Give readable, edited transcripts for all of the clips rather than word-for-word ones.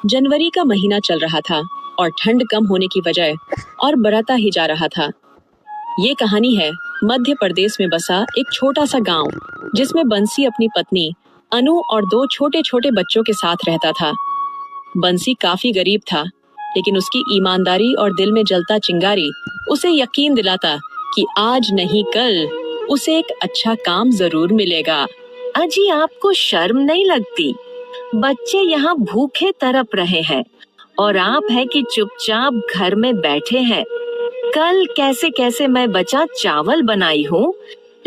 जनवरी का महीना चल रहा था और ठंड कम होने की वजह और बढ़ता ही जा रहा था। ये कहानी है मध्य प्रदेश में बसा एक छोटा सा गांव, जिसमें बंसी अपनी पत्नी अनु और 2 छोटे छोटे बच्चों के साथ रहता था। बंसी काफी गरीब था, लेकिन उसकी ईमानदारी और दिल में जलता चिंगारी उसे यकीन दिलाता कि आज नहीं कल उसे एक अच्छा काम जरूर मिलेगा। अजी, आपको शर्म नहीं लगती? बच्चे यहाँ भूखे तड़प रहे हैं और आप है कि चुपचाप घर में बैठे हैं। कल कैसे कैसे मैं बचा चावल बनाई हूँ,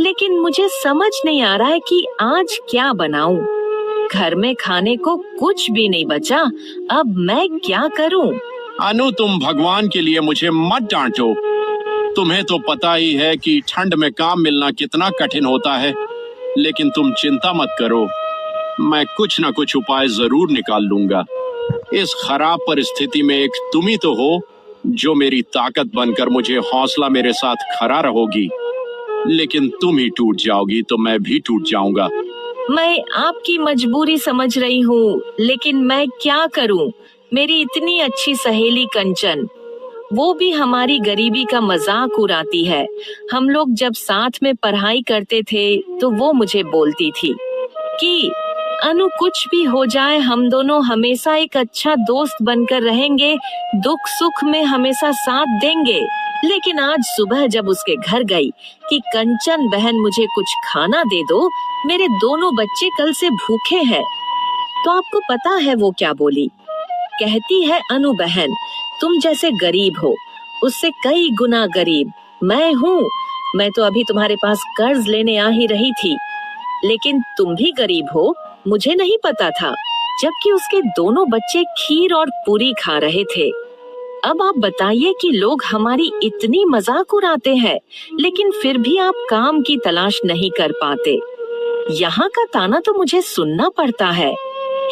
लेकिन मुझे समझ नहीं आ रहा है कि आज क्या बनाऊं। घर में खाने को कुछ भी नहीं बचा, अब मैं क्या करूं? अनु, तुम भगवान के लिए मुझे मत डांटो। तुम्हें तो पता ही है कि ठंड में काम मिलना कितना कठिन होता है, लेकिन तुम चिंता मत करो, मैं कुछ न कुछ उपाय जरूर निकाल लूंगा। इस खराब परिस्थिति में एक तुम ही तो हो जो मेरी ताकत बनकर मुझे हौसला मेरे साथ खड़ा रहोगी, लेकिन तुम ही टूट जाओगी तो मैं भी टूट जाऊंगा। मैं आपकी मजबूरी समझ रही हूँ, लेकिन मैं क्या करूँ? मेरी इतनी अच्छी सहेली कंचन, वो भी हमारी गरीबी का मजाक उड़ाती है। हम लोग जब साथ में पढ़ाई करते थे तो वो मुझे बोलती थी कि अनु, कुछ भी हो जाए हम दोनों हमेशा एक अच्छा दोस्त बनकर रहेंगे, दुख सुख में हमेशा साथ देंगे। लेकिन आज सुबह जब उसके घर गई कि कंचन बहन मुझे कुछ खाना दे दो, मेरे दोनों बच्चे कल से भूखे हैं, तो आपको पता है वो क्या बोली? कहती है, अनु बहन, तुम जैसे गरीब हो उससे कई गुना गरीब मैं हूँ। मैं तो अभी तुम्हारे पास कर्ज लेने आ ही रही थी, लेकिन तुम भी गरीब हो, मुझे नहीं पता था। जबकि उसके दोनों बच्चे खीर और पूरी खा रहे थे। अब आप बताइए कि लोग हमारी इतनी मजाक उड़ाते हैं, लेकिन फिर भी आप काम की तलाश नहीं कर पाते। यहाँ का ताना तो मुझे सुनना पड़ता है।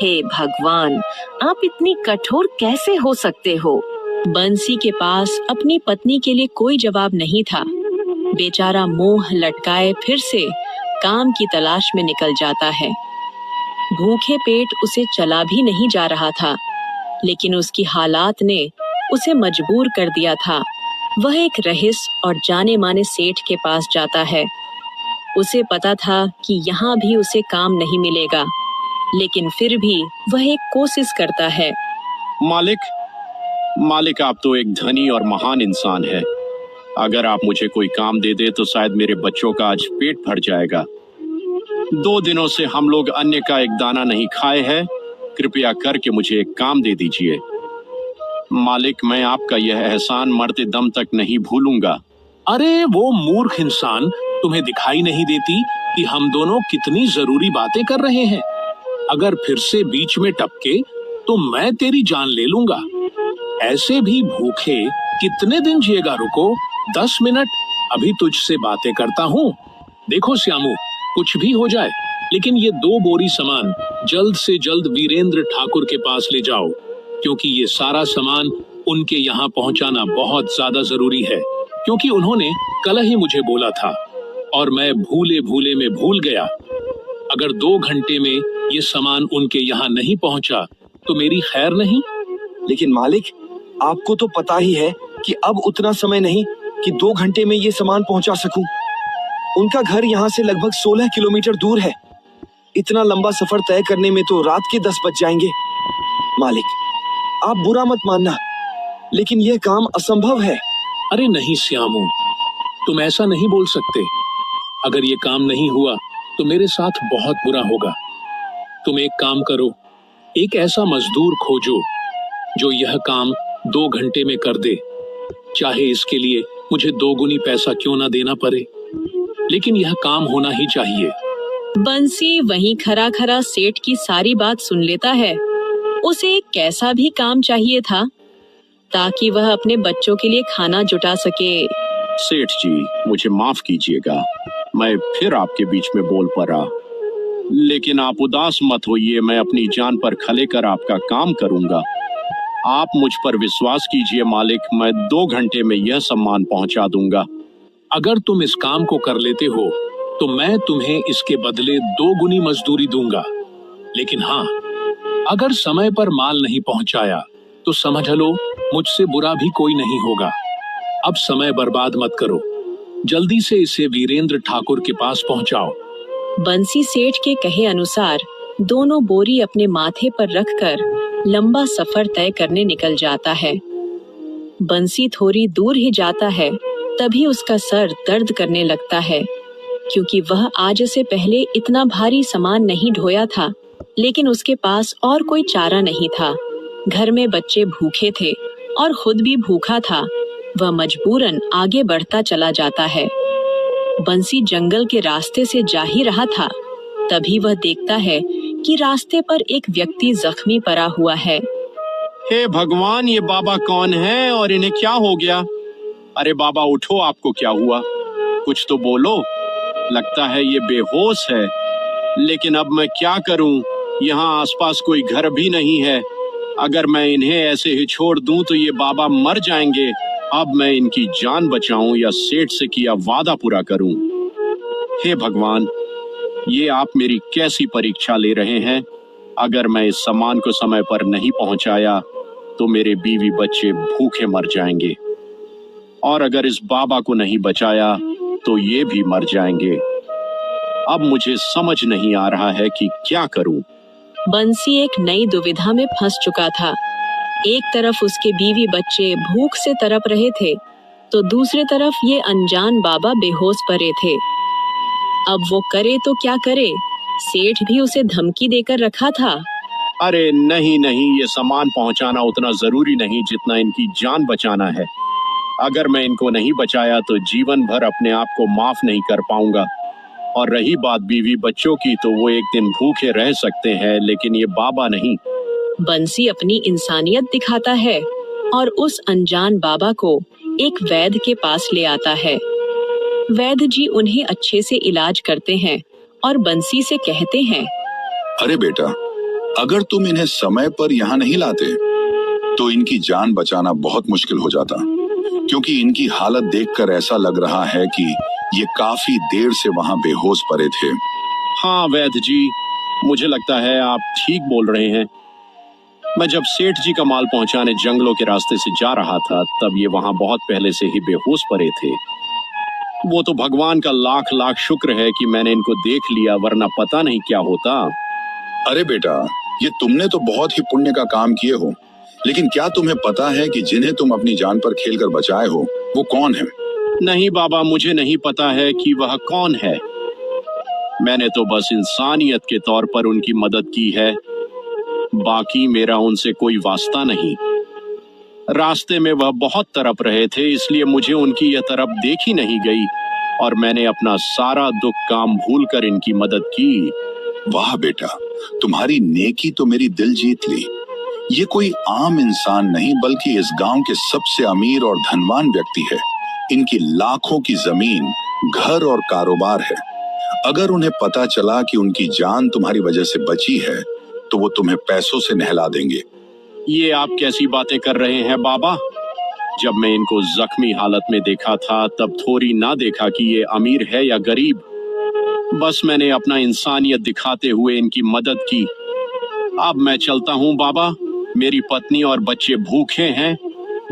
हे भगवान, आप इतनी कठोर कैसे हो सकते हो? बंसी के पास अपनी पत्नी के लिए कोई जवाब नहीं था। बेचारा मुंह लटकाए फिर से काम की तलाश में निकल जाता है। भूखे पेट उसे चला भी नहीं जा रहा था, लेकिन उसकी हालात ने उसे मजबूर कर दिया था। वह एक रईस और जाने माने सेठ के पास जाता है। उसे पता था कि यहाँ भी उसे काम नहीं मिलेगा, लेकिन फिर भी वह एक कोशिश करता है। मालिक, आप तो एक धनी और महान इंसान है। अगर आप मुझे कोई काम दे दे तो शायद मेरे बच्चों का आज पेट भर जाएगा। 2 दिनों से हम लोग अन्य का एक दाना नहीं खाए हैं। कृपया करके मुझे एक काम दे दीजिए। मालिक, मैं आपका यह एहसान मरते दम तक नहीं भूलूंगा। अरे वो मूर्ख इंसान, तुम्हें दिखाई नहीं देती कि हम दोनों कितनी जरूरी बातें कर रहे हैं? अगर फिर से बीच में टपके तो मैं तेरी जान ले लूंगा। ऐसे भी भूखे कितने दिन जिएगा? रुको 10 मिनट, अभी तुझसे बातें करता हूँ। देखो श्यामू, कुछ भी हो जाए, लेकिन ये 2 बोरी सामान जल्द से जल्द वीरेंद्र ठाकुर के पास ले जाओ, क्योंकि ये सारा सामान उनके यहाँ पहुँचाना बहुत ज्यादा जरूरी है। क्योंकि उन्होंने कल ही मुझे बोला था और मैं भूले भूले में भूल गया। अगर 2 घंटे में ये सामान उनके यहाँ नहीं पहुँचा तो मेरी खैर नहीं। लेकिन मालिक, आपको तो पता ही है कि अब उतना समय नहीं कि 2 घंटे में ये सामान पहुंचा सकूं। उनका घर यहाँ से लगभग 16 किलोमीटर दूर है। इतना लंबा सफर तय करने में तो रात के 10 बज जाएंगे। मालिक, आप बुरा मत मानना, लेकिन यह काम असंभव है। अरे नहीं श्यामू, तुम ऐसा नहीं बोल सकते। अगर ये काम नहीं हुआ तो मेरे साथ बहुत बुरा होगा। तुम एक काम करो, एक ऐसा मजदूर खोजो जो यह काम 2 घंटे में कर दे, चाहे इसके लिए मुझे 2 गुनी पैसा क्यों ना देना पड़े, लेकिन यह काम होना ही चाहिए। बंसी वहीं खरा खरा सेठ की सारी बात सुन लेता है। उसे एक कैसा भी काम चाहिए था ताकि वह अपने बच्चों के लिए खाना जुटा सके। सेठ जी, मुझे माफ कीजिएगा, मैं फिर आपके बीच में बोल पड़ा, लेकिन आप उदास मत होइए। मैं अपनी जान पर खले कर आपका काम करूंगा। आप मुझ पर विश्वास कीजिए मालिक, मैं 2 घंटे में यह सामान पहुंचा दूंगा। अगर तुम इस काम को कर लेते हो तो मैं तुम्हें इसके बदले 2 गुनी मजदूरी दूंगा। लेकिन हाँ, अगर समय पर माल नहीं पहुंचाया तो समझ लो मुझसे बुरा भी कोई नहीं होगा। अब समय बर्बाद मत करो, जल्दी से इसे वीरेंद्र ठाकुर के पास पहुंचाओ। बंसी सेठ के कहे अनुसार दोनों बोरी अपने माथे पर रखकर लंबा सफर तय करने निकल जाता है। बंसी थोड़ी दूर ही जाता है तभी उसका सर दर्द करने लगता है, क्योंकि वह आज से पहले इतना भारी सामान नहीं ढोया था। लेकिन उसके पास और कोई चारा नहीं था। घर में बच्चे भूखे थे और खुद भी भूखा था। वह मजबूरन आगे बढ़ता चला जाता है। बंसी जंगल के रास्ते से जा ही रहा था, तभी वह देखता है कि रास्ते पर एक व्यक्ति जख्मी पड़ा हुआ है। हे भगवान, ये बाबा कौन है और इन्हें क्या हो गया? अरे बाबा उठो, आपको क्या हुआ? कुछ तो बोलो। लगता है ये बेहोश है। लेकिन अब मैं क्या करूं? यहाँ आसपास कोई घर भी नहीं है। अगर मैं इन्हें ऐसे ही छोड़ दूं तो ये बाबा मर जाएंगे। अब मैं इनकी जान बचाऊं या सेठ से किया वादा पूरा करूं? हे भगवान, ये आप मेरी कैसी परीक्षा ले रहे हैं? अगर मैं इस सामान को समय पर नहीं पहुंचाया तो मेरे बीवी बच्चे भूखे मर जाएंगे, और अगर इस बाबा को नहीं बचाया तो ये भी मर जाएंगे। अब मुझे समझ नहीं आ रहा है कि क्या करूं। बंसी एक नई दुविधा में फंस चुका था। एक तरफ उसके बीवी बच्चे भूख से तड़प रहे थे, तो दूसरी तरफ ये अनजान बाबा बेहोश पड़े थे। अब वो करे तो क्या करे? सेठ भी उसे धमकी देकर रखा था। अरे नहीं नहीं, ये सामान पहुंचाना उतना जरूरी नहीं जितना इनकी जान बचाना है। अगर मैं इनको नहीं बचाया तो जीवन भर अपने आप को माफ नहीं कर पाऊंगा। और रही बात बीवी बच्चों की, तो वो एक दिन भूखे रह सकते हैं, लेकिन ये बाबा नहीं। बंसी अपनी इंसानियत दिखाता है और उस अनजान बाबा को एक वैद्य के पास ले आता है। वैद्य जी उन्हें अच्छे से इलाज करते हैं और बंसी से कहते हैं, अरे बेटा, अगर तुम इन्हें समय पर यहाँ नहीं लाते तो इनकी जान बचाना बहुत मुश्किल हो जाता, क्योंकि इनकी हालत देखकर ऐसा लग रहा है कि ये काफी देर से वहाँ बेहोश पड़े थे। हाँ वैद्य जी, मुझे लगता है आप ठीक बोल रहे हैं। मैं जब सेठ जी का माल पहुंचाने जंगलों के रास्ते से जा रहा था, तब ये वहाँ बहुत पहले से ही बेहोश पड़े थे। वो तो भगवान का लाख लाख शुक्र है कि मैंने इनको देख लिया, वरना पता नहीं क्या होता। अरे बेटा, ये तुमने तो बहुत ही पुण्य का काम किए हो, लेकिन क्या तुम्हें पता है कि जिन्हें तुम अपनी जान पर खेलकर बचाए हो वो कौन है? नहीं बाबा, मुझे नहीं पता है कि वह कौन है। मैंने तो बस इंसानियत के तौर पर उनकी मदद की है, बाकी मेरा उनसे कोई वास्ता नहीं। रास्ते में वह बहुत तड़प रहे थे, इसलिए मुझे उनकी यह तड़प देखी नहीं गई और मैंने अपना सारा दुख काम भूलकर इनकी मदद की। वाह बेटा, तुम्हारी नेकी तो मेरी दिल जीत ली। ये कोई आम इंसान नहीं, बल्कि इस गांव के सबसे अमीर और धनवान व्यक्ति है। इनकी लाखों की जमीन, घर और कारोबार है। अगर उन्हें पता चला कि उनकी जान तुम्हारी वजह से बची है तो वो तुम्हें पैसों से नहला देंगे। ये आप कैसी बातें कर रहे हैं बाबा? जब मैं इनको जख्मी हालत में देखा था तब थोड़ी ना देखा कि ये अमीर है या गरीब। बस मैंने अपना इंसानियत दिखाते हुए इनकी मदद की। अब मैं चलता हूँ बाबा, मेरी पत्नी और बच्चे भूखे हैं।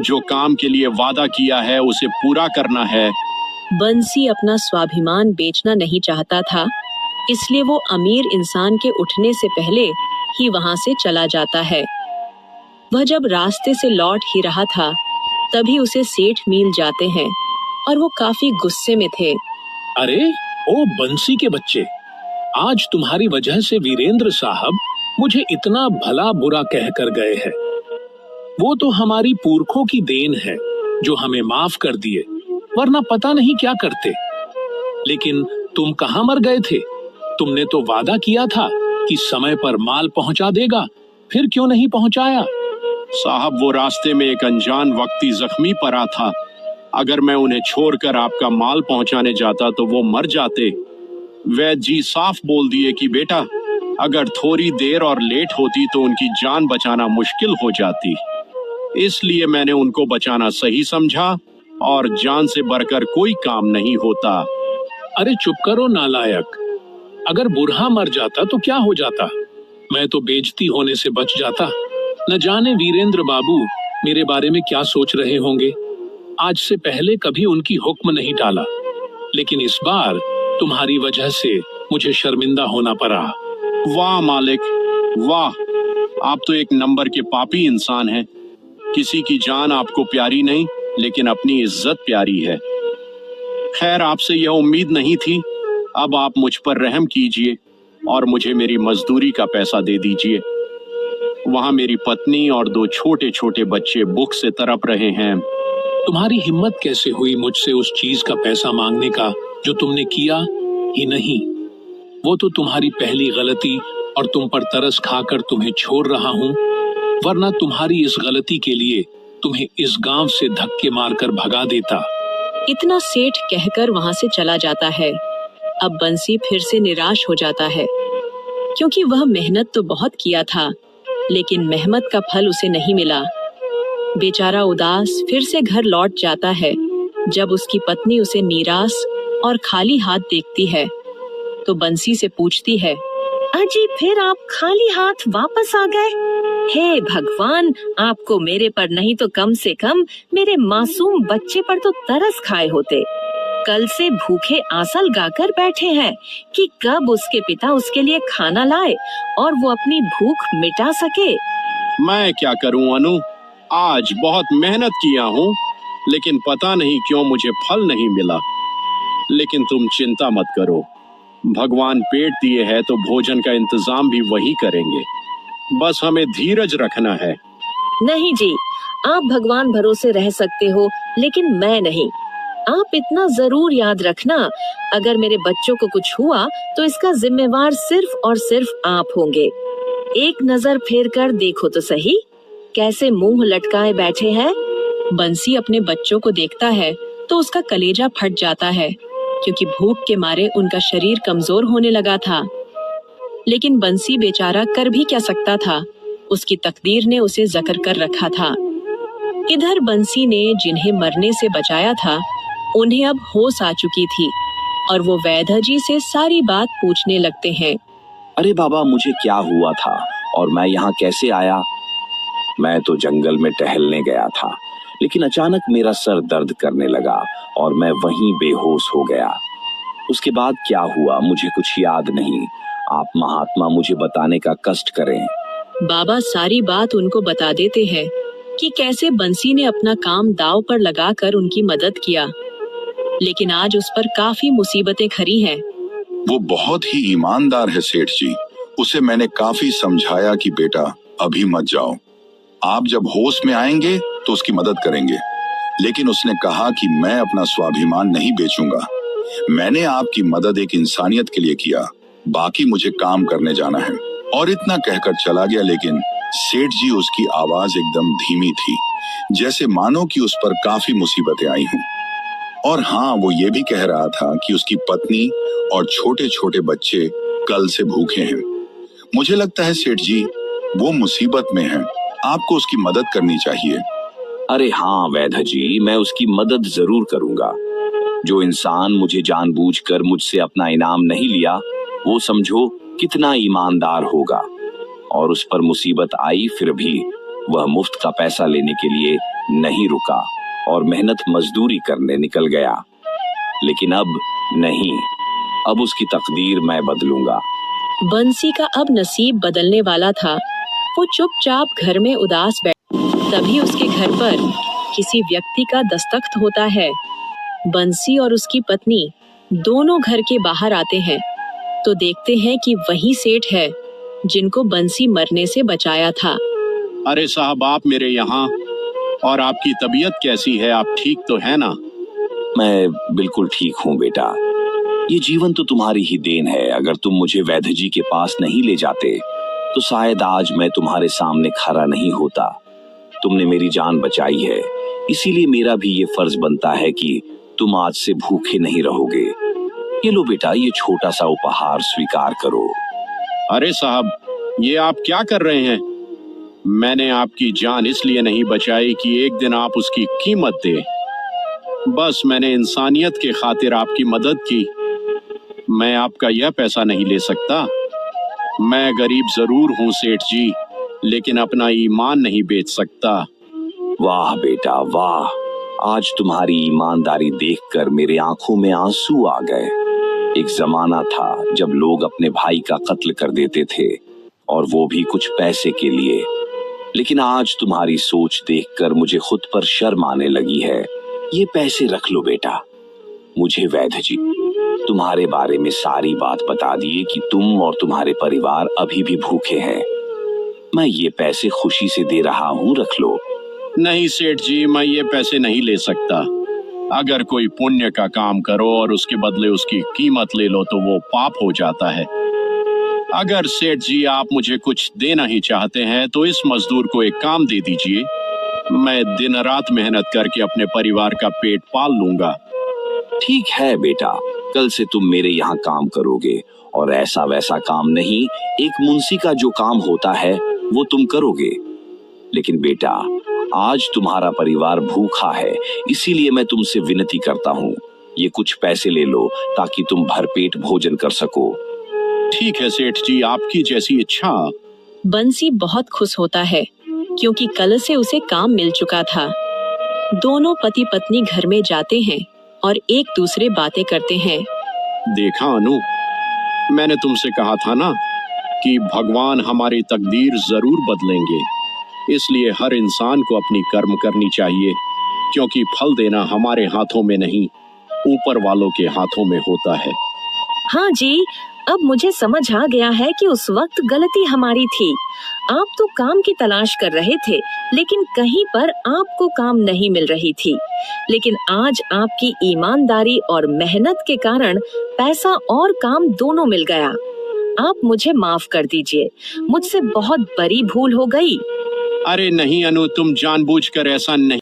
जो काम के लिए वादा किया है उसे पूरा करना है। बंसी अपना स्वाभिमान बेचना नहीं चाहता था, इसलिए वो अमीर इंसान के उठने से पहले ही वहां से चला जाता है। वह जब रास्ते से लौट ही रहा था, तभी उसे सेठ मिल जाते हैं और वो काफी गुस्से में थे। अरे ओ बंसी के बच्चे, आज तुम्हारी वजह से वीरेंद्र साहब मुझे इतना भला बुरा कह कर गए हैं। वो तो हमारी पुरखों की देन है जो हमें माफ कर दिए, वरना पता नहीं क्या करते। लेकिन तुम कहाँ मर गए थे? तुमने तो वादा किया था कि समय पर माल पहुंचा देगा, फिर क्यों नहीं पहुंचाया? साहब, वो रास्ते में एक अनजान व्यक्ति जख्मी पड़ा था। अगर मैं उन्हें छोड़कर आपका माल पहुंचाने जाता तो वो मर जाते। वैद्य जी साफ बोल दिए कि बेटा, अगर थोड़ी देर और लेट होती तो उनकी जान बचाना मुश्किल हो जाती। इसलिए मैंने उनको बचाना सही समझा, और जान से बढ़कर कोई काम नहीं होता। अरे चुप करो नालायक, अगर बूढ़ा मर जाता तो क्या हो जाता? मैं तो बेइज्जती होने से बच जाता। न जाने वीरेंद्र बाबू मेरे बारे में क्या सोच रहे होंगे। आज से पहले कभी उनकी हुक्म नहीं टाला, लेकिन इस बार तुम्हारी वजह से मुझे शर्मिंदा होना पड़ा। वाह मालिक, वाह, आप तो एक नंबर के पापी इंसान हैं। किसी की जान आपको प्यारी नहीं, लेकिन अपनी इज्जत प्यारी है। खैर, आपसे यह उम्मीद नहीं थी। अब आप मुझ पर रहम कीजिए और मुझे मेरी मजदूरी का पैसा दे दीजिए। वहाँ मेरी पत्नी और 2 छोटे छोटे बच्चे भूख से तड़प रहे हैं। तुम्हारी हिम्मत कैसे हुई मुझसे उस चीज का पैसा मांगने का जो तुमने किया ही नहीं। वो तो तुम्हारी पहली गलती और तुम पर तरस खाकर तुम्हें छोड़ रहा हूँ, वरना तुम्हारी इस गलती के लिए तुम्हें इस गांव से धक्के मारकर भगा देता। इतना सेठ कहकर वहां से चला जाता है। अब बंसी फिर से निराश हो जाता है, क्योंकि वह मेहनत तो बहुत किया था, लेकिन मेहनत का फल उसे नहीं मिला। बेचारा उदास फिर से घर लौट जाता है। जब उसकी पत्नी उसे निराश और खाली हाथ देखती है, तो बंसी से पूछती है, अजी, फिर आप खाली हाथ वापस आ गए? हे भगवान, आपको मेरे पर नहीं तो कम से कम मेरे मासूम बच्चे पर तो तरस खाए होते। कल से भूखे आंसल लगाकर बैठे हैं कि कब उसके पिता उसके लिए खाना लाए और वो अपनी भूख मिटा सके। मैं क्या करूं अनु, आज बहुत मेहनत किया हूं, लेकिन पता नहीं क्यों मुझे फल नहीं मिला। लेकिन तुम चिंता मत करो, भगवान पेट दिए है तो भोजन का इंतजाम भी वही करेंगे। बस हमें धीरज रखना है। नहीं जी, आप भगवान भरोसे रह सकते हो, लेकिन मैं नहीं। आप इतना जरूर याद रखना, अगर मेरे बच्चों को कुछ हुआ तो इसका जिम्मेवार सिर्फ और सिर्फ आप होंगे। एक नजर फेर कर देखो तो सही, कैसे मुंह लटकाए बैठे हैं। बंसी अपने बच्चों को देखता है तो उसका कलेजा फट जाता है, क्योंकि भूख के मारे उनका शरीर कमजोर होने लगा था। लेकिन बंसी बेचारा कर भी क्या सकता था, उसकी तकदीर ने उसे जकड़ कर रखा था। इधर बंसी ने जिन्हें मरने से बचाया था, उन्हें अब होश आ चुकी थी और वो वैद्य जी से सारी बात पूछने लगते हैं। अरे बाबा, मुझे क्या हुआ था और मैं यहाँ कैसे आया? मैं तो जंगल में टहलने गया था, लेकिन अचानक मेरा सर दर्द करने लगा और मैं वहीं बेहोश हो गया। उसके बाद क्या हुआ मुझे कुछ याद नहीं। आप महात्मा मुझे बताने का कष्ट करें। बाबा सारी बात उनको बता देते हैं कि कैसे बंसी ने अपना काम दांव पर लगाकर उनकी मदद किया, लेकिन आज उस पर काफी मुसीबतें खड़ी हैं। वो बहुत ही ईमानदार है सेठ जी। उसे मैंने काफी समझाया कि बेटा अभी मत जाओ, आप जब होश में आएंगे तो उसकी मदद करेंगे। लेकिन उसने कहा कि मैं अपना स्वाभिमान नहीं बेचूंगा। मैंने आपकी मदद एक इंसानियत के लिए किया, बाकी मुझे काम करने जाना है। और इतना कहकर चला गया। लेकिन सेठ जी, उसकी आवाज एकदम धीमी थी, जैसे मानो कि उस पर काफी मुसीबतें आई हों। और हाँ, वो ये भी कह रहा था कि उसकी पत्नी और छोटे छोटे बच्चे कल से भूखे हैं। मुझे लगता है सेठ जी, वो मुसीबत में है, आपको उसकी मदद करनी चाहिए। अरे हाँ वैद्य जी, मैं उसकी मदद जरूर करूंगा। जो इंसान मुझे जानबूझकर मुझसे अपना इनाम नहीं लिया, वो समझो कितना ईमानदार होगा। और उस पर मुसीबत आई, फिर भी वह मुफ्त का पैसा लेने के लिए नहीं रुका और मेहनत मजदूरी करने निकल गया। लेकिन अब नहीं, अब उसकी तकदीर मैं बदलूंगा। बंसी का अब नसीब बदलने वाला था। वो चुपचाप घर में उदास बैठ, तभी उसके घर पर किसी व्यक्ति का दस्तखत होता है। बंसी और उसकी पत्नी दोनों घर के बाहर आते हैं तो देखते हैं कि वही सेठ है जिनको बंसी मरने से बचाया था। अरे साहब, आप मेरे यहाँ, और आपकी तबीयत कैसी है? आप ठीक तो है ना? मैं बिल्कुल ठीक हूँ बेटा। ये जीवन तो तुम्हारी ही देन है। अगर तुम मुझे वैद्य जी के पास नहीं ले जाते तो शायद आज मैं तुम्हारे सामने खड़ा नहीं होता। तुमने मेरी जान बचाई है, इसीलिए मेरा भी ये फर्ज बनता है कि तुम आज से भूखे नहीं रहोगे। ये लो बेटा, ये छोटा सा उपहार स्वीकार करो। अरे साहब, ये आप क्या कर रहे हैं? मैंने आपकी जान इसलिए नहीं बचाई कि एक दिन आप उसकी कीमत दे। बस मैंने इंसानियत के खातिर आपकी मदद की। मैं आपका यह पैसा नहीं ले सकता। मैं गरीब जरूर हूँ सेठ जी, लेकिन अपना ईमान नहीं बेच सकता। वाह बेटा वाह, आज तुम्हारी ईमानदारी देखकर मेरे आंखों में आंसू आ गए। एक जमाना था जब लोग अपने भाई का कत्ल कर देते थे, और वो भी कुछ पैसे के लिए। लेकिन आज तुम्हारी सोच देखकर मुझे खुद पर शर्म आने लगी है। ये पैसे रख लो बेटा। मुझे वैद्य जी तुम्हारे बारे में सारी बात बता दिए कि तुम और तुम्हारे परिवार अभी भी भूखे हैं। मैं ये पैसे खुशी से दे रहा हूँ, रख लो। नहीं सेठ जी, मैं ये पैसे नहीं ले सकता। अगर कोई पुण्य का काम करो और उसके बदले उसकी कीमत ले लो तो वो पाप हो जाता है। अगर सेठ जी आप मुझे कुछ देना ही चाहते हैं तो इस मजदूर को एक काम दे दीजिए। मैं दिन रात मेहनत करके अपने परिवार का पेट पाल लूंगा। ठीक है बेटा, कल से तुम मेरे यहाँ काम करोगे, और ऐसा वैसा काम नहीं, एक मुंशी का जो काम होता है वो तुम करोगे। लेकिन बेटा, आज तुम्हारा परिवार भूखा है, इसीलिए मैं तुमसे विनती करता हूँ, ये कुछ पैसे ले लो ताकि तुम भरपेट भोजन कर सको। ठीक है सेठ जी, आपकी जैसी इच्छा। बंसी बहुत खुश होता है क्योंकि कल से उसे काम मिल चुका था। दोनों पति पत्नी घर में जाते हैं और एक दूसरे बातें करते हैं। देखा अनु, मैंने तुमसे कहा था ना कि भगवान हमारी तकदीर जरूर बदलेंगे। इसलिए हर इंसान को अपनी कर्म करनी चाहिए, क्योंकि फल देना हमारे हाथों में नहीं, ऊपर वालों के हाथों में होता है। हाँ जी, अब मुझे समझ आ गया है कि उस वक्त गलती हमारी थी। आप तो काम की तलाश कर रहे थे, लेकिन कहीं पर आपको काम नहीं मिल रही थी। लेकिन आज आपकी ईमानदारी और मेहनत के कारण पैसा और काम दोनों मिल गया। आप मुझे माफ कर दीजिए, मुझसे बहुत बड़ी भूल हो गई। अरे नहीं अनु, तुम जानबूझकर ऐसा नहीं